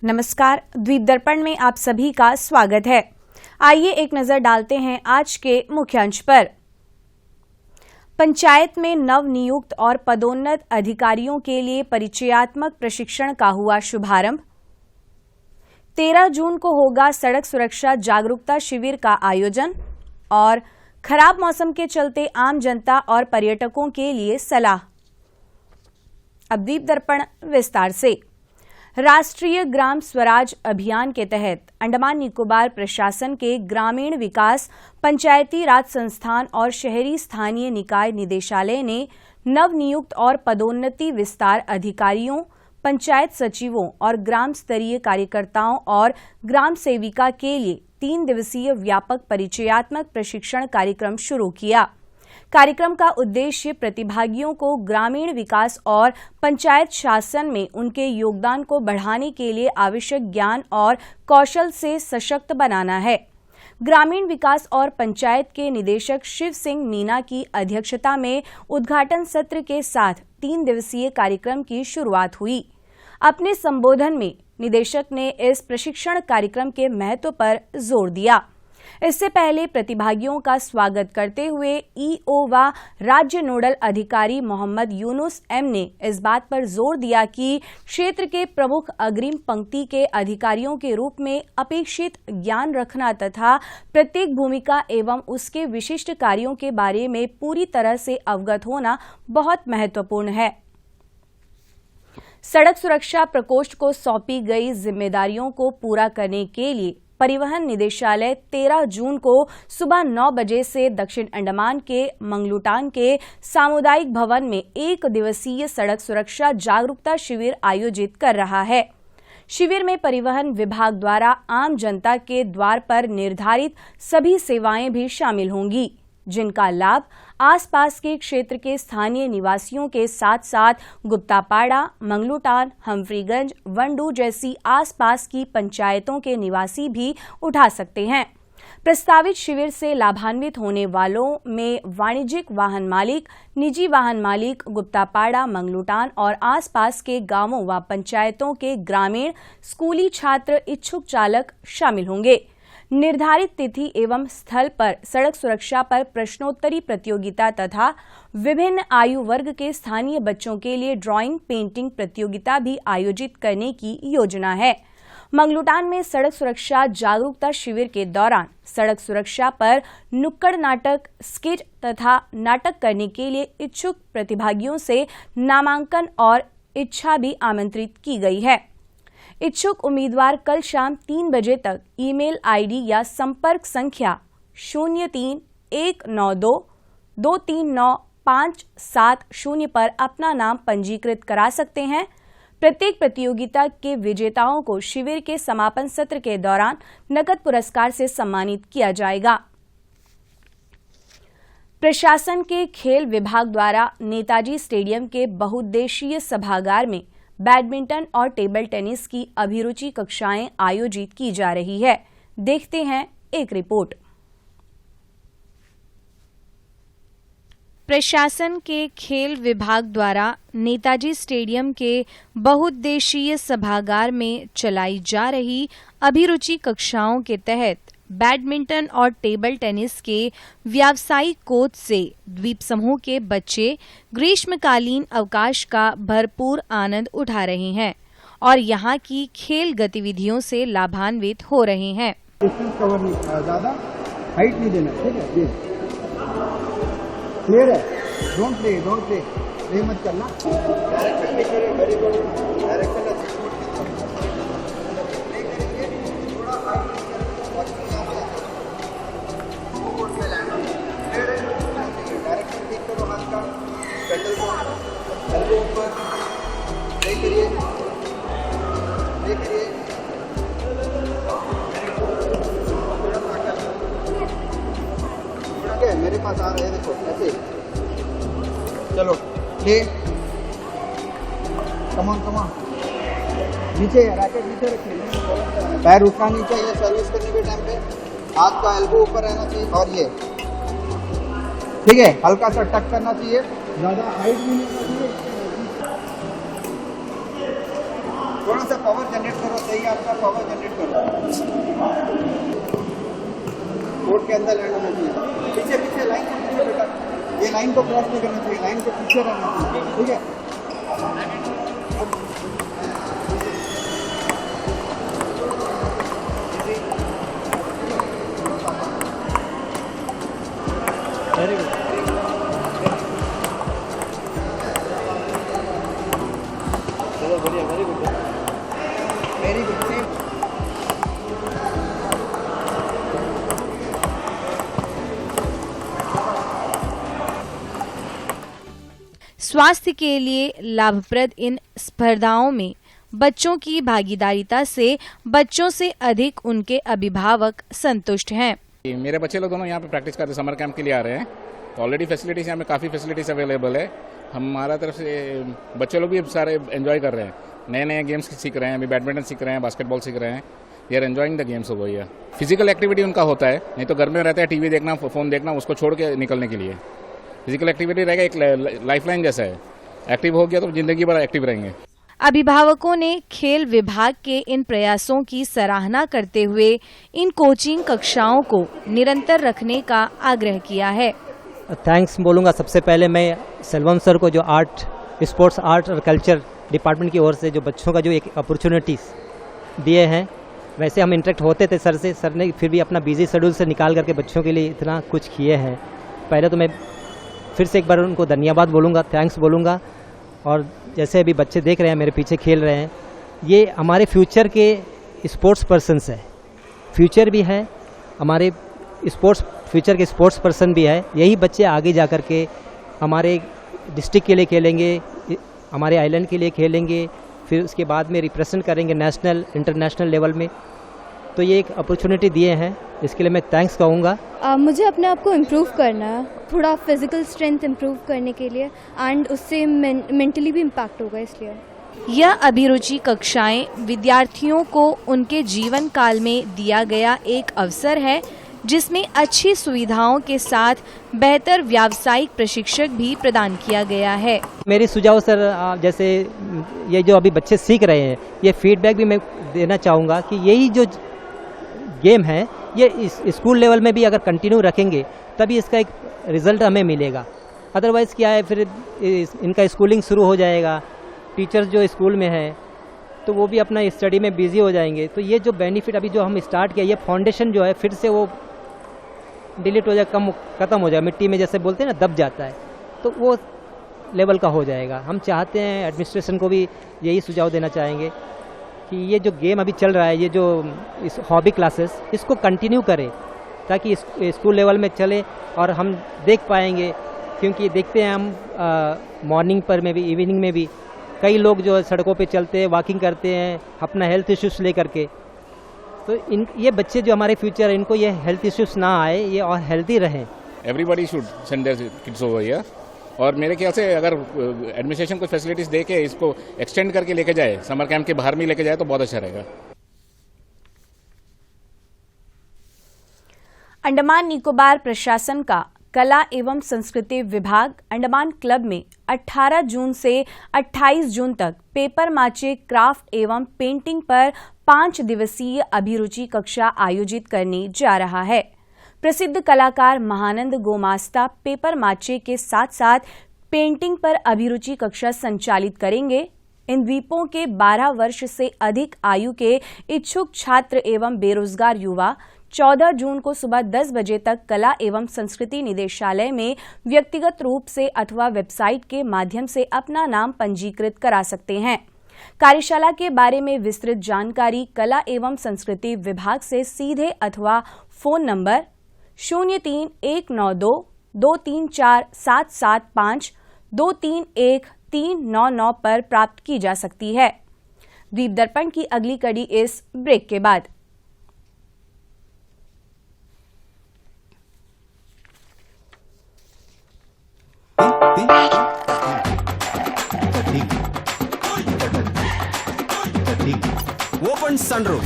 नमस्कार, द्वीप दर्पण में आप सभी का स्वागत है। आइए एक नजर डालते हैं आज के मुख्यांश पर। पंचायत में नव नियुक्त और पदोन्नत अधिकारियों के लिए परिचयात्मक प्रशिक्षण का हुआ शुभारंभ। 13 जून को होगा सड़क सुरक्षा जागरूकता शिविर का आयोजन और खराब मौसम के चलते आम जनता और पर्यटकों के लिए सलाह। अब द्वीप दर्पण विस्तार से। राष्ट्रीय ग्राम स्वराज अभियान के तहत अंडमान निकोबार प्रशासन के ग्रामीण विकास, पंचायती राज संस्थान और शहरी स्थानीय निकाय निदेशालय ने नवनियुक्त और पदोन्नति विस्तार अधिकारियों, पंचायत सचिवों और ग्राम स्तरीय कार्यकर्ताओं और ग्राम सेविका के लिए 3 दिवसीय व्यापक परिचयात्मक प्रशिक्षण कार्यक्रम शुरू किया। कार्यक्रम का उद्देश्य प्रतिभागियों को ग्रामीण विकास और पंचायत शासन में उनके योगदान को बढ़ाने के लिए आवश्यक ज्ञान और कौशल से सशक्त बनाना है। ग्रामीण विकास और पंचायत के निदेशक शिव सिंह मीना की अध्यक्षता में उद्घाटन सत्र के साथ 3 दिवसीय कार्यक्रम की शुरुआत हुई। अपने संबोधन में निदेशक ने इस प्रशिक्षण कार्यक्रम के महत्व पर जोर दिया। इससे पहले प्रतिभागियों का स्वागत करते हुए ईओ व राज्य नोडल अधिकारी मोहम्मद यूनुस एम ने इस बात पर जोर दिया कि क्षेत्र के प्रमुख अग्रिम पंक्ति के अधिकारियों के रूप में अपेक्षित ज्ञान रखना तथा प्रत्येक भूमिका एवं उसके विशिष्ट कार्यों के बारे में पूरी तरह से अवगत होना बहुत महत्वपूर्ण है। सड़क सुरक्षा प्रकोष्ठ को सौंपी गई जिम्मेदारियों को पूरा करने के लिए परिवहन निदेशालय 13 जून को सुबह 9 बजे से दक्षिण अंडमान के मंगलुटान के सामुदायिक भवन में 1 दिवसीय सड़क सुरक्षा जागरूकता शिविर आयोजित कर रहा है। शिविर में परिवहन विभाग द्वारा आम जनता के द्वार पर निर्धारित सभी सेवाएं भी शामिल होंगी, जिनका लाभ आसपास के क्षेत्र के स्थानीय निवासियों के साथ साथ गुप्तापाड़ा, मंगलुटान, हम्फ्रीगंज, वंडू जैसी आसपास की पंचायतों के निवासी भी उठा सकते हैं। प्रस्तावित शिविर से लाभान्वित होने वालों में वाणिज्यिक वाहन मालिक, निजी वाहन मालिक, गुप्तापाड़ा, मंगलुटान और आसपास के गांवों व पंचायतों के ग्रामीण, स्कूली छात्र, इच्छुक चालक शामिल होंगे। निर्धारित तिथि एवं स्थल पर सड़क सुरक्षा पर प्रश्नोत्तरी प्रतियोगिता तथा विभिन्न आयु वर्ग के स्थानीय बच्चों के लिए ड्राइंग, पेंटिंग प्रतियोगिता भी आयोजित करने की योजना है। मंगलुटान में सड़क सुरक्षा जागरूकता शिविर के दौरान सड़क सुरक्षा पर नुक्कड़ नाटक, स्किट तथा नाटक करने के लिए इच्छुक प्रतिभागियों से नामांकन और इच्छा भी आमंत्रित की गई है। इच्छुक उम्मीदवार कल शाम 3 बजे तक ईमेल आईडी या संपर्क संख्या 031922395570 पर अपना नाम पंजीकृत करा सकते हैं। प्रत्येक प्रतियोगिता के विजेताओं को शिविर के समापन सत्र के दौरान नकद पुरस्कार से सम्मानित किया जाएगा। प्रशासन के खेल विभाग द्वारा नेताजी स्टेडियम के बहुउद्देशीय सभागार में बैडमिंटन और टेबल टेनिस की अभिरुचि कक्षाएं आयोजित की जा रही है। देखते हैं एक रिपोर्ट। प्रशासन के खेल विभाग द्वारा नेताजी स्टेडियम के बहुउद्देशीय सभागार में चलाई जा रही अभिरुचि कक्षाओं के तहत बैडमिंटन और टेबल टेनिस के व्यावसायिक कोच से द्वीप समूह के बच्चे ग्रीष्मकालीन अवकाश का भरपूर आनंद उठा रहे हैं और यहाँ की खेल गतिविधियों से लाभान्वित हो रहे हैं। कवर नहीं, ज्यादा हाइट नहीं देना, ठीक है? क्लियर है? डोंट प्ले मत करना। मेरे पास आ रहे हैं, देखो ऐसे। चलो प्ले, कमान नीचे, रैकेट नीचे रखिए, पैर उठना नहीं चाहिए सर्विस करने के टाइम पे। हाथ का एल्बो ऊपर रहना चाहिए और ये ठीक है, हल्का सा टक करना चाहिए, ज्यादा हाइट भी नहीं करना चाहिए। थोड़ा सा पावर जनरेट करो, सही आपका पावर जनरेट करो। कोर्ट के अंदर लैंड होना चाहिए। पीछे पीछे लाइन के पीछे बेटा, ये लाइन को क्रॉस नहीं करना चाहिए, लाइन के पीछे रहना चाहिए, ठीक है। वेरी गुड, चलो बढ़िया, वेरी गुड, वेरी गुड। स्वास्थ्य के लिए लाभप्रद इन स्पर्धाओं में बच्चों की भागीदारिता से बच्चों से अधिक उनके अभिभावक संतुष्ट हैं। मेरे बच्चे लोग दोनों यहाँ पे प्रैक्टिस करते समर कैंप के लिए आ रहे हैं। ऑलरेडी फैसिलिटीज यहाँ पे काफ़ी फैसिलिटीज अवेलेबल है। हमारा तरफ से बच्चे लोग भी सारे एंजॉय कर रहे हैं, नए नए गेम्स सीख रहे हैं, अभी बैडमिंटन सीख रहे हैं, बास्केटबॉल सीख रहे हैं। They are enjoying the games over here. Physical activity उनका होता है, नहीं तो घर में रहता है टीवी देखना, फोन देखना, उसको छोड़ के निकलने के लिए फिजिकल एक्टिविटी रहेगा, एक लाइफलाइन जैसा है। एक्टिव हो गया तो जिंदगी भर एक्टिव रहेंगे। अभिभावकों ने खेल विभाग के इन प्रयासों की सराहना करते हुए इन कोचिंग कक्षाओं को निरंतर रखने का आग्रह किया है। थैंक्स बोलूँगा सबसे पहले मैं सेल्वम सर को, जो स्पोर्ट्स आर्ट और कल्चर डिपार्टमेंट की ओर से जो बच्चों का जो एक अपॉर्चुनिटीज़ दिए हैं। वैसे हम इंटरेक्ट होते थे सर से, सर ने फिर भी अपना बिजी शेड्यूल से निकाल करके बच्चों के लिए इतना कुछ किए हैं। पहले तो मैं फिर से एक बार उनको धन्यवाद बोलूँगा, थैंक्स बोलूँगा। और जैसे अभी बच्चे देख रहे हैं मेरे पीछे खेल रहे हैं, ये हमारे फ्यूचर के स्पोर्ट्स पर्सन्स है, फ्यूचर भी है हमारे फ्यूचर के स्पोर्ट्स पर्सन भी है। यही बच्चे आगे जा कर के हमारे डिस्ट्रिक्ट के लिए खेलेंगे, हमारे आइलैंड के लिए खेलेंगे, फिर उसके बाद में रिप्रेजेंट करेंगे नेशनल इंटरनेशनल लेवल में। तो ये एक अपॉर्चुनिटी दिए हैं, इसके लिए मैं थैंक्स कहूँगा। मुझे अपने आप को इम्प्रूव करना है, थोड़ा फिजिकल स्ट्रेंथ इम्प्रूव करने के लिए, एंड उससे मेंटली भी इम्पैक्ट होगा। इसलिए यह अभिरुचि कक्षाएं विद्यार्थियों को उनके जीवन काल में दिया गया एक अवसर है, जिसमें अच्छी सुविधाओं के साथ बेहतर व्यावसायिक प्रशिक्षक भी प्रदान किया गया है। मेरी सुझाव सर, जैसे ये जो अभी बच्चे सीख रहे हैं, ये फीडबैक भी मैं देना चाहूँगा कि यही जो गेम है ये इस स्कूल लेवल में भी अगर कंटिन्यू रखेंगे तभी इसका एक रिज़ल्ट हमें मिलेगा। अदरवाइज़ क्या है, फिर इनका स्कूलिंग शुरू हो जाएगा, टीचर्स जो स्कूल में है तो वो भी अपना स्टडी में बिजी हो जाएंगे। तो ये जो बेनिफिट अभी जो हम स्टार्ट किया, ये फाउंडेशन जो है फिर से वो डिलीट हो जाए, ख़त्म हो जाए, मिट्टी में जैसे बोलते हैं ना, दब जाता है, तो वो लेवल का हो जाएगा। हम चाहते हैं, एडमिनिस्ट्रेशन को भी यही सुझाव देना चाहेंगे कि ये जो गेम अभी चल रहा है, ये जो इस हॉबी क्लासेस, इसको कंटिन्यू करें ताकि स्कूल लेवल में चले और हम देख पाएंगे। क्योंकि देखते हैं हम मॉर्निंग पर में भी, इवनिंग में भी कई लोग जो सड़कों पे चलते हैं, वॉकिंग करते हैं अपना हेल्थ इश्यूज ले करके। तो ये बच्चे जो हमारे फ्यूचर, इनको ये हेल्थ इश्यूज ना आए, ये और हेल्दी रहें। Everybody should send their kids over here. और मेरे ख्याल से अगर एडमिनिस्ट्रेशन को फैसिलिटीज दे के इसको एक्सटेंड करके लेके जाए, समर कैंप के बाहर में लेके जाए तो बहुत अच्छा रहेगा। अंडमान निकोबार प्रशासन का कला एवं संस्कृति विभाग अंडमान क्लब में 18 जून से 28 जून तक पेपर माचे, क्राफ्ट एवं पेंटिंग पर 5 दिवसीय अभिरुचि कक्षा आयोजित करने जा रहा है। प्रसिद्ध कलाकार महानंद गोमास्ता पेपर माचे के साथ साथ पेंटिंग पर अभिरुचि कक्षा संचालित करेंगे। इन द्वीपों के 12 वर्ष से अधिक आयु के इच्छुक छात्र एवं बेरोजगार युवा 14 जून को सुबह 10 बजे तक कला एवं संस्कृति निदेशालय में व्यक्तिगत रूप से अथवा वेबसाइट के माध्यम से अपना नाम पंजीकृत करा सकते हैं। कार्यशाला के बारे में विस्तृत जानकारी कला एवं संस्कृति विभाग से सीधे अथवा फोन नंबर 03192 234 775 231 399 पर प्राप्त की जा सकती है। द्वीप दर्पण की अगली कड़ी इस ब्रेक के बाद। ओपन सनरूफ,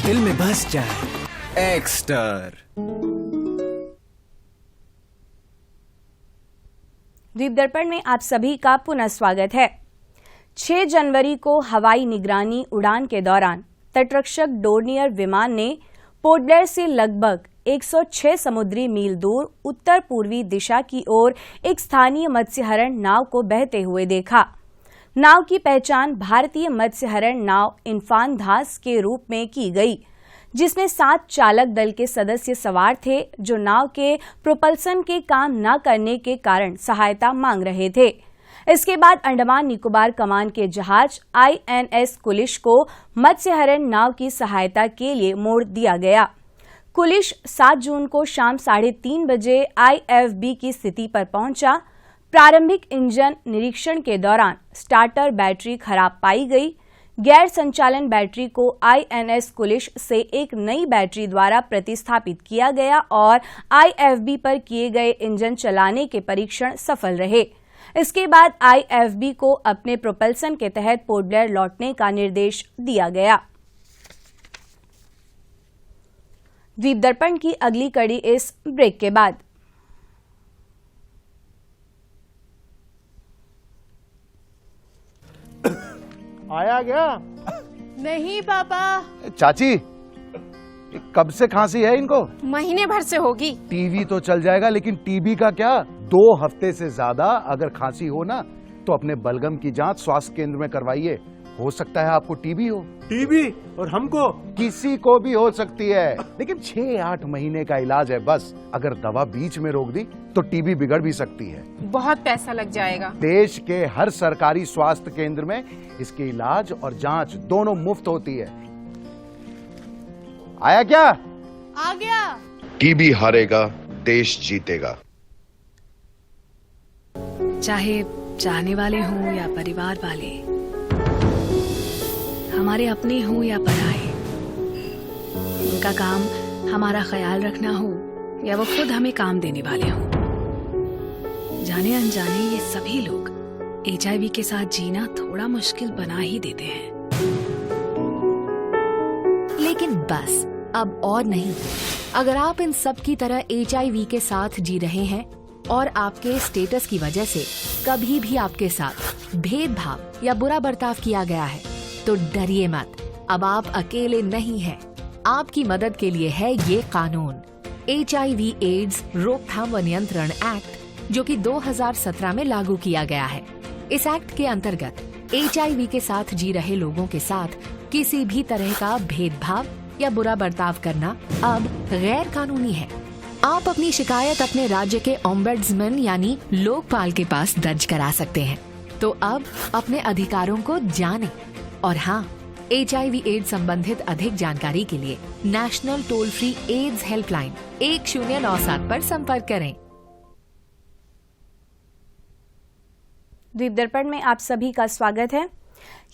दिल में बस जाए एक्स्टर। द्वीप दर्पण में आप सभी का पुनः स्वागत है। 6 जनवरी को हवाई निगरानी उड़ान के दौरान तटरक्षक डोर्नियर विमान ने पोर्ट ब्लेयर से लगभग 106 समुद्री मील दूर उत्तर पूर्वी दिशा की ओर एक स्थानीय मत्स्यहरण नाव को बहते हुए देखा। नाव की पहचान भारतीय मत्स्यहरण नाव इन्फान धास के रूप में की गई, जिसमें 7 चालक दल के सदस्य सवार थे जो नाव के प्रोपल्सन के काम न करने के कारण सहायता मांग रहे थे। इसके बाद अंडमान निकोबार कमान के जहाज INS कुलिश को मत्स्यहरण नाव की सहायता के लिए मोड़ दिया गया। कुलिश 7 जून को शाम 3:30 बजे IFB की स्थिति पर पहुंचा। प्रारंभिक इंजन निरीक्षण के दौरान स्टार्टर बैटरी खराब पाई गई। गैर संचालन बैटरी को INS कुलिश से एक नई बैटरी द्वारा प्रतिस्थापित किया गया और IFB पर किए गए इंजन चलाने के परीक्षण सफल रहे। इसके बाद IFB को अपने प्रोपल्सन के तहत पोर्ट ब्लेयर लौटने का निर्देश दिया गया। द्वीप दर्पण की अगली कड़ी इस ब्रेक के बाद। आया गया? नहीं पापा, चाची, कब से खांसी है इनको? महीने भर से होगी। टीवी तो चल जाएगा, लेकिन टीबी का क्या? 2 हफ्ते से ज्यादा अगर खांसी हो ना तो अपने बलगम की जांच स्वास्थ्य केंद्र में करवाइए। हो सकता है आपको टीबी हो। टीबी? और हमको? किसी को भी हो सकती है, लेकिन 6-8 महीने का इलाज है बस। अगर दवा बीच में रोक दी तो टीबी बिगड़ भी सकती है। बहुत पैसा लग जाएगा। देश के हर सरकारी स्वास्थ्य केंद्र में इसके इलाज और जांच दोनों मुफ्त होती है। आया क्या? आ गया। टीबी हारेगा, देश जीतेगा। चाहे चाहने वाले हों या परिवार वाले, हमारे अपने हों या पराए, उनका काम हमारा ख्याल रखना हो या वो खुद हमें काम देने वाले हों, जाने अनजाने ये सभी लोग HIV के साथ जीना थोड़ा मुश्किल बना ही देते हैं। लेकिन बस अब और नहीं। अगर आप इन सब की तरह HIV के साथ जी रहे हैं और आपके स्टेटस की वजह से कभी भी आपके साथ भेदभाव या बुरा बर्ताव किया गया है तो डरिए मत, अब आप अकेले नहीं हैं। आपकी मदद के लिए है ये कानून, HIV एड्स रोकथाम व नियंत्रण एक्ट, जो कि 2017 में लागू किया गया है। इस एक्ट के अंतर्गत HIV के साथ जी रहे लोगों के साथ किसी भी तरह का भेदभाव या बुरा बर्ताव करना अब गैर कानूनी है। आप अपनी शिकायत अपने राज्य के ओम्बड्समैन यानी लोकपाल के पास दर्ज करा सकते हैं। तो अब अपने अधिकारों को जानें। और हाँ, HIV एड्स संबंधित अधिक जानकारी के लिए national toll free AIDS helpline 1097 पर संपर्क करें। द्वीप दर्पण में आप सभी का स्वागत है।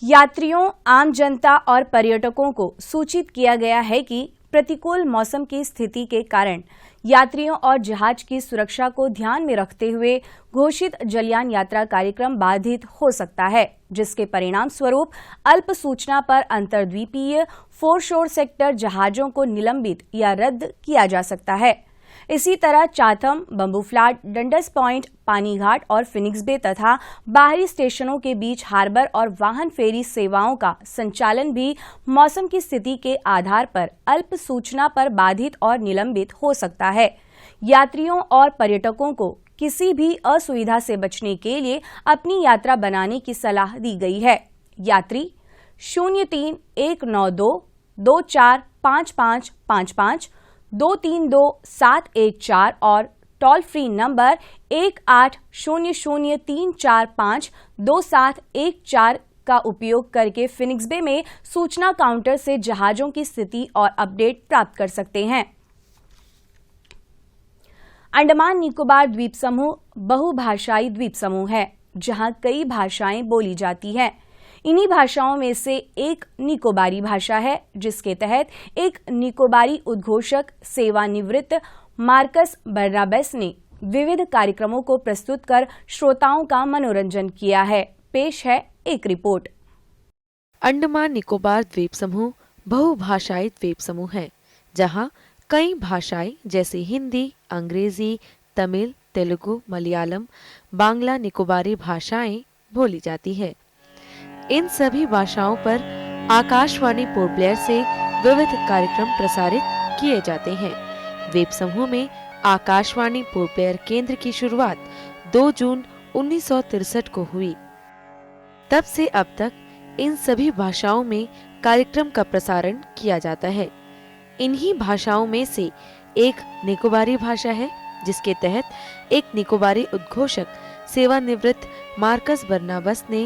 यात्रियों, आम जनता और पर्यटकों को सूचित किया गया है कि प्रतिकूल मौसम की स्थिति के कारण यात्रियों और जहाज की सुरक्षा को ध्यान में रखते हुए घोषित जलयान यात्रा कार्यक्रम बाधित हो सकता है, जिसके परिणाम स्वरूप अल्प सूचना पर अंतर्द्वीपीय फोरशोर सेक्टर जहाजों को निलंबित या रद्द किया जा सकता है। इसी तरह चाथम, बंबू फ्लैट, डंडस पॉइंट, पानीघाट और फिनिक्स बे तथा बाहरी स्टेशनों के बीच हार्बर और वाहन फेरी सेवाओं का संचालन भी मौसम की स्थिति के आधार पर अल्प सूचना पर बाधित और निलंबित हो सकता है। यात्रियों और पर्यटकों को किसी भी असुविधा से बचने के लिए अपनी यात्रा बनाने की सलाह दी गई है। यात्री 03-192 245555 232714 और टोल फ्री नंबर 1800-345-2714 का उपयोग करके फिनिक्स बे में सूचना काउंटर से जहाजों की स्थिति और अपडेट प्राप्त कर सकते हैं। अंडमान निकोबार द्वीप समूह बहुभाषाई द्वीप समूह है, जहां कई भाषाएं बोली जाती हैं। इन्हीं भाषाओं में से एक निकोबारी भाषा है, जिसके तहत एक निकोबारी उद्घोषक सेवानिवृत्त मार्कस बर्नाबेस ने विविध कार्यक्रमों को प्रस्तुत कर श्रोताओं का मनोरंजन किया है। पेश है एक रिपोर्ट। अंडमान निकोबार द्वीप समूह बहुभाषाई द्वीप समूह है, जहां कई भाषाएं जैसे हिंदी, अंग्रेजी, तमिल, तेलुगु, मलयालम, बांग्ला, निकोबारी भाषाएं बोली जाती है। इन सभी भाषाओं पर आकाशवाणी पोर्ट ब्लेयर से विविध कार्यक्रम प्रसारित किए जाते हैं। द्वीप समूह में आकाशवाणी पोर्ट ब्लेयर केंद्र की शुरुआत 2 जून 1963 को हुई। तब से अब तक इन सभी भाषाओं में कार्यक्रम का प्रसारण किया जाता है। इन्हीं भाषाओं में से एक निकोबारी भाषा है, जिसके तहत एक निकोबारी उद्घोषक सेवानिवृत्त मार्कस बर्नाबस ने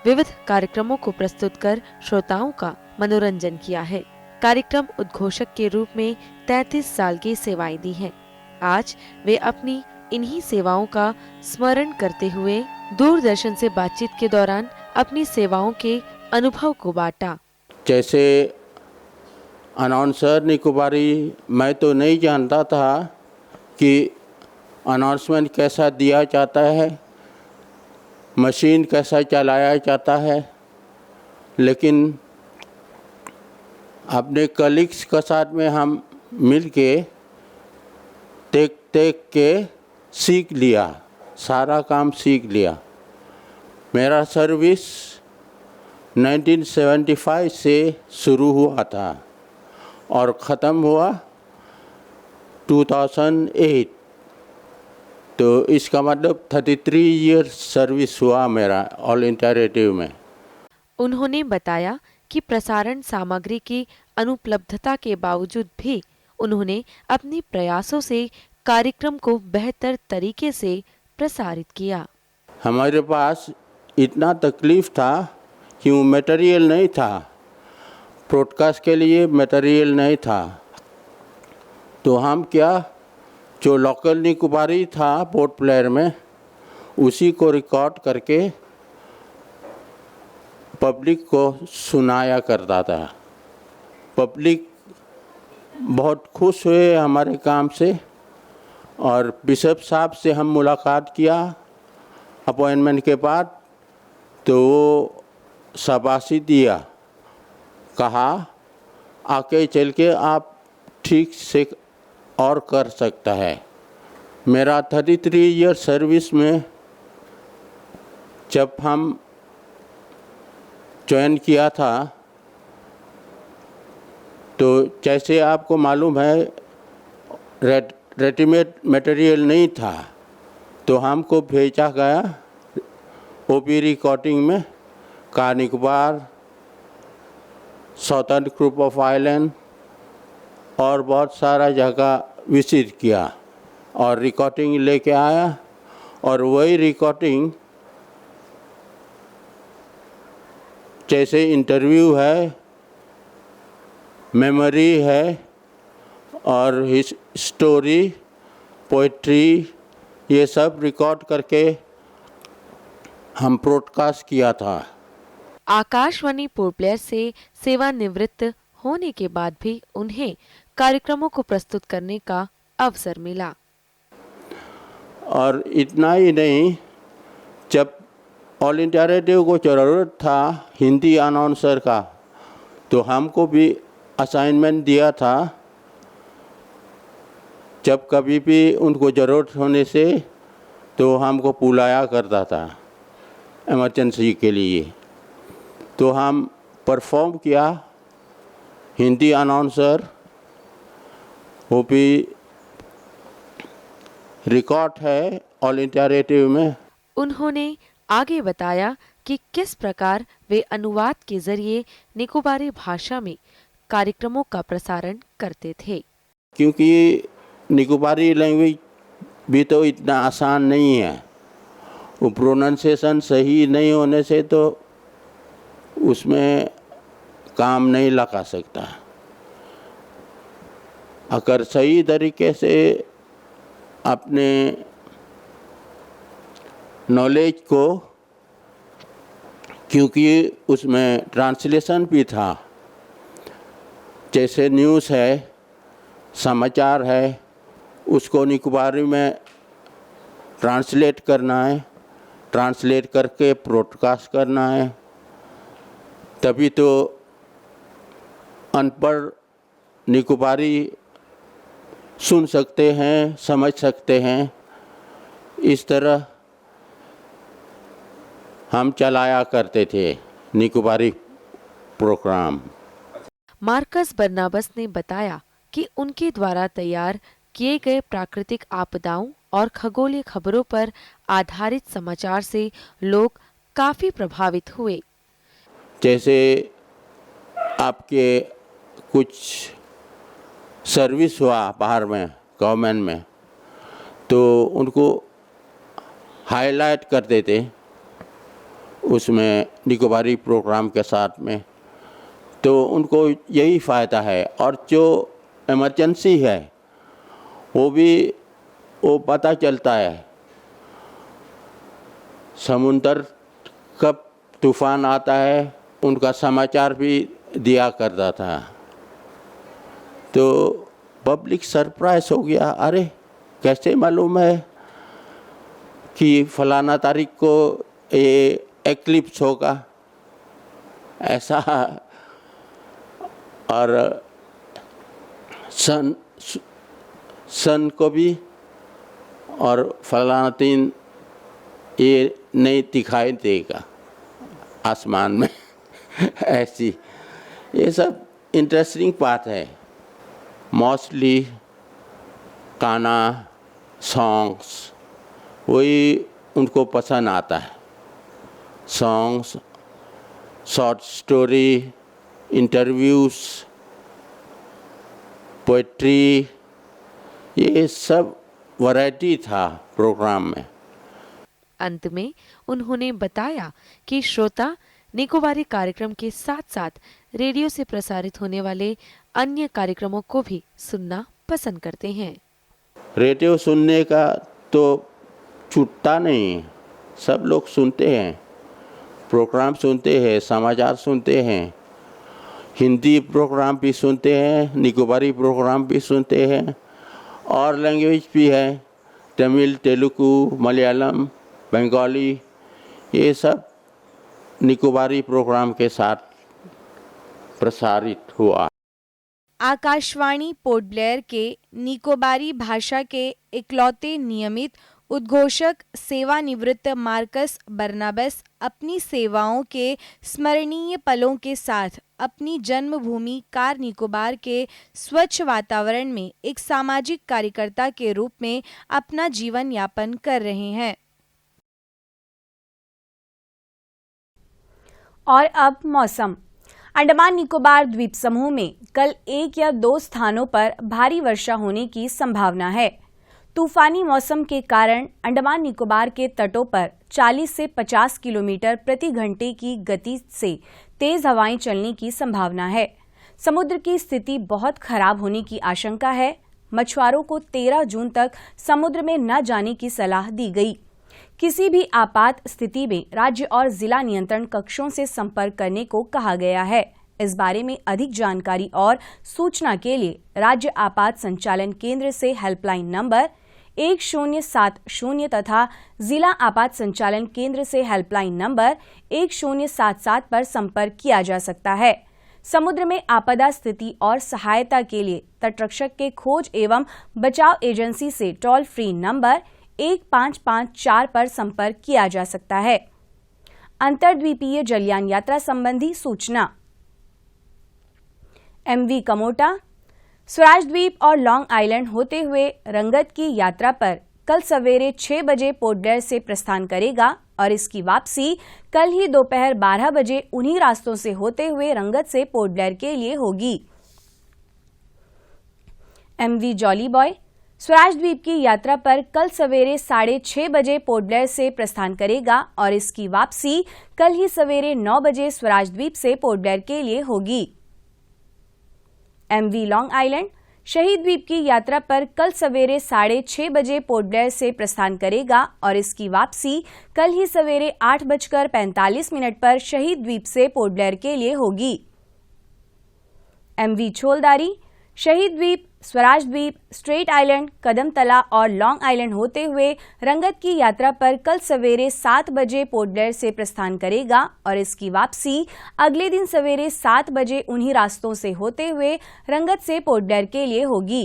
विविध कार्यक्रमों को प्रस्तुत कर श्रोताओं का मनोरंजन किया है। कार्यक्रम उद्घोषक के रूप में 33 साल की सेवाएं दी हैं। आज वे अपनी इन्हीं सेवाओं का स्मरण करते हुए दूरदर्शन से बातचीत के दौरान अपनी सेवाओं के अनुभव को बांटा। जैसे अनाउंसर निकोबारी, मैं तो नहीं जानता था कि अनाउंसमेंट कैसा दिया जाता है, मशीन कैसा चलाया जाता है, लेकिन अपने कलीग्स के साथ में हम मिल के देख के सीख लिया, सारा काम सीख लिया। मेरा सर्विस 1975 से शुरू हुआ था और ख़त्म हुआ 2008, तो इसका मतलब 33 ईयर्स सर्विस हुआ मेरा ऑल इंडिया रेडियो में। उन्होंने बताया कि प्रसारण सामग्री की अनुपलब्धता के बावजूद भी उन्होंने अपने प्रयासों से कार्यक्रम को बेहतर तरीके से प्रसारित किया। हमारे पास इतना तकलीफ था कि वो मटेरियल नहीं था, ब्रॉडकास्ट के लिए मटेरियल नहीं था, तो हम क्या, जो लोकल निकोबारी था पोर्ट ब्लेयर में, उसी को रिकॉर्ड करके पब्लिक को सुनाया करता था। पब्लिक बहुत खुश हुए हमारे काम से और बिशप साहब से हम मुलाकात किया अपॉइंटमेंट के बाद, तो वो शाबाशी दिया, कहा आके चल के आप ठीक से और कर सकता है। मेरा 33 ईयर सर्विस में जब हम ज्वाइन किया था, तो जैसे आपको मालूम है रेडीमेड मटेरियल नहीं था, तो हमको भेजा गया ओपी रिकॉर्डिंग में car Nicobar, southern group of island और बहुत सारा जगह विजिट किया और रिकॉर्डिंग लेके आया, और वही रिकॉर्डिंग जैसे इंटरव्यू है, मेमोरी है और स्टोरी, पोइट्री, ये सब रिकॉर्ड करके हम ब्रॉडकास्ट किया था। आकाशवाणी पोर्ट ब्लेयर से सेवानिवृत्त होने के बाद भी उन्हें कार्यक्रमों को प्रस्तुत करने का अवसर मिला। और इतना ही नहीं, जब ऑल इंडिया रेडियो को ज़रूरत था हिंदी अनाउंसर का, तो हमको भी असाइनमेंट दिया था। जब कभी भी उनको ज़रूरत होने से तो हमको बुलाया करता था इमरजेंसी के लिए, तो हम परफॉर्म किया हिंदी अनाउंसर, वो भी रिकॉर्ड है ऑल इंडिया रेडियो में। उन्होंने आगे बताया कि किस प्रकार वे अनुवाद के जरिए निकोबारी भाषा में कार्यक्रमों का प्रसारण करते थे। क्योंकि निकोबारी लैंग्वेज भी तो इतना आसान नहीं है, वो प्रोनाउंसिएशन सही नहीं होने से तो उसमें काम नहीं लगा सकता। अगर सही तरीके से अपने नॉलेज को, क्योंकि उसमें ट्रांसलेशन भी था, जैसे न्यूज़ है, समाचार है, उसको निकोबारी में ट्रांसलेट करना है, ट्रांसलेट करके ब्रॉडकास्ट करना है, तभी तो अनपढ़ निकोबारी सुन सकते हैं, समझ सकते हैं, इस तरह हम चलाया करते थे निकोबारी प्रोग्राम। मार्कस बर्नाबस ने बताया कि उनके द्वारा तैयार किए गए प्राकृतिक आपदाओं और खगोलीय खबरों पर आधारित समाचार से लोग काफी प्रभावित हुए। जैसे आपके कुछ सर्विस हुआ बाहर में गवर्नमेंट में, तो उनको हाईलाइट करते थे उसमें निकोबारी प्रोग्राम के साथ में, तो उनको यही फ़ायदा है। और जो इमरजेंसी है वो पता चलता है। समुंदर कब तूफान आता है उनका समाचार भी दिया करता था। तो पब्लिक सरप्राइज हो गया, अरे कैसे मालूम है कि फलाना तारीख को ये एक्लिप्स होगा ऐसा। और सन को भी और फलाना दिन ये नहीं दिखाई देगा आसमान में ऐसी। ये सब इंटरेस्टिंग बात है। मोस्टली गाना सॉन्ग्स वही उनको पसंद आता है। Songs, short story, interviews, poetry, ये सब वैरायटी था प्रोग्राम में। अंत में उन्होंने बताया कि श्रोता निकोबारी कार्यक्रम के साथ साथ रेडियो से प्रसारित होने वाले अन्य कार्यक्रमों को भी सुनना पसंद करते हैं। रेडियो सुनने का तो छूटता नहीं, सब लोग सुनते हैं, प्रोग्राम सुनते हैं, समाचार सुनते हैं, हिंदी प्रोग्राम भी सुनते हैं, निकोबारी प्रोग्राम भी सुनते हैं, और लैंग्वेज भी है, तमिल, तेलुगु, मलयालम, बंगाली, ये सब निकोबारी प्रोग्राम के साथ प्रसारित हुआ। आकाशवाणी पोर्ट ब्लेयर के निकोबारी भाषा के इकलौते नियमित उद्घोषक सेवानिवृत्त मार्कस बर्नाबस अपनी सेवाओं के स्मरणीय पलों के साथ अपनी जन्मभूमि कार निकोबार के स्वच्छ वातावरण में एक सामाजिक कार्यकर्ता के रूप में अपना जीवन यापन कर रहे हैं। और अब मौसम। अंडमान निकोबार द्वीप समूह में कल 1 या 2 स्थानों पर भारी वर्षा होने की संभावना है। तूफानी मौसम के कारण अंडमान निकोबार के तटों पर 40 से 50 किलोमीटर प्रति घंटे की गति से तेज हवाएं चलने की संभावना है। समुद्र की स्थिति बहुत खराब होने की आशंका है। मछुआरों को 13 जून तक समुद्र में न जाने की सलाह दी गई। किसी भी आपात स्थिति में राज्य और जिला नियंत्रण कक्षों से संपर्क करने को कहा गया है। इस बारे में अधिक जानकारी और सूचना के लिए राज्य आपात संचालन केंद्र से हेल्पलाइन नंबर 1070 तथा जिला आपात संचालन केंद्र से हेल्पलाइन नंबर 1077 पर संपर्क किया जा सकता है। समुद्र में आपदा स्थिति और सहायता के लिए तटरक्षक के खोज एवं बचाव एजेंसी से टोल फ्री नंबर 1554 पर संपर्क किया जा सकता है। अंतर्द्वीपीय जलयान यात्रा संबंधी सूचना। MV कमोटा स्वराज द्वीप और लॉन्ग आइलैंड होते हुए रंगत की यात्रा पर कल सवेरे 6 बजे पोर्ट ब्लेयर से प्रस्थान करेगा और इसकी वापसी कल ही दोपहर 12 बजे उन्हीं रास्तों से होते हुए रंगत से पोर्ट ब्लेयर के लिए होगी। MV जॉली बॉय स्वराज द्वीप की यात्रा पर कल सवेरे 6:30 बजे पोर्ट ब्लेयर से प्रस्थान करेगा और इसकी वापसी कल ही सवेरे 9 बजे स्वराज द्वीप से पोर्ट ब्लेयर के लिए होगी। MV लॉन्ग आइलैंड शहीद द्वीप की यात्रा पर कल सवेरे 6:30 बजे पोर्ट ब्लेयर से प्रस्थान करेगा और इसकी वापसी कल ही सवेरे 8:45 पर शहीद द्वीप से पोर्ट ब्लेयर के लिए होगी। MV छोलदारी शहीद द्वीप, स्वराज द्वीप, स्ट्रेट आइलैंड, कदमतला और लॉन्ग आइलैंड होते हुए रंगत की यात्रा पर कल सवेरे 7 बजे पोर्ट ब्लेयर से प्रस्थान करेगा और इसकी वापसी अगले दिन सवेरे 7 बजे उन्हीं रास्तों से होते हुए रंगत से पोर्ट ब्लेयर के लिए होगी।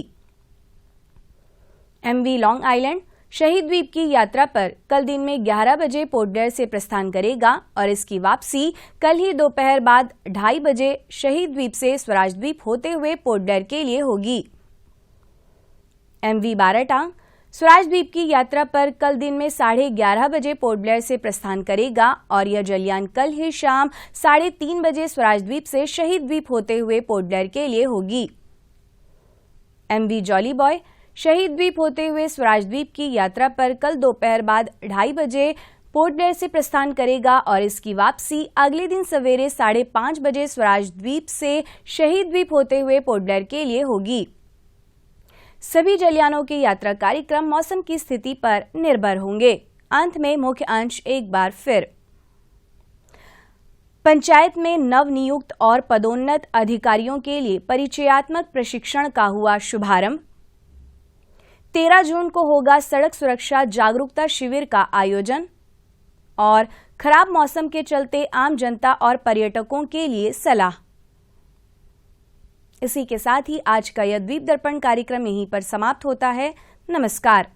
MV लॉन्ग आइलैंड शहीद द्वीप की यात्रा पर कल दिन में 11 बजे पोर्ट ब्लेयर से प्रस्थान करेगा और इसकी वापसी कल ही दोपहर बाद 2:30 बजे शहीद द्वीप से स्वराज द्वीप होते हुए पोर्ट ब्लेयर के लिए होगी। MV बारहटांग स्वराज द्वीप की यात्रा पर कल दिन में 11:30 बजे पोर्ट ब्लेयर से प्रस्थान करेगा और यह जलयान कल ही शाम 3:30 बजे स्वराज द्वीप से शहीद द्वीप होते हुए पोर्ट ब्लेयर के लिए होगी। MV जॉली बॉय शहीद द्वीप होते हुए स्वराज द्वीप की यात्रा पर कल दोपहर बाद 2:30 बजे पोर्ट ब्लेयर से प्रस्थान करेगा और इसकी वापसी अगले दिन सवेरे 5:30 बजे स्वराज द्वीप से शहीद द्वीप होते हुए पोर्ट ब्लेयर के लिए होगी। सभी जलयानों के यात्रा कार्यक्रम मौसम की स्थिति पर निर्भर होंगे। अंत में मुख्य अंश एक बार फिर। पंचायत में नवनियुक्त और पदोन्नत अधिकारियों के लिए परिचयात्मक प्रशिक्षण का हुआ शुभारंभ। 13 जून को होगा सड़क सुरक्षा जागरूकता शिविर का आयोजन और खराब मौसम के चलते आम जनता और पर्यटकों के लिए सलाह। इसी के साथ ही आज का यह द्वीप दर्पण कार्यक्रम यहीं पर समाप्त होता है। नमस्कार।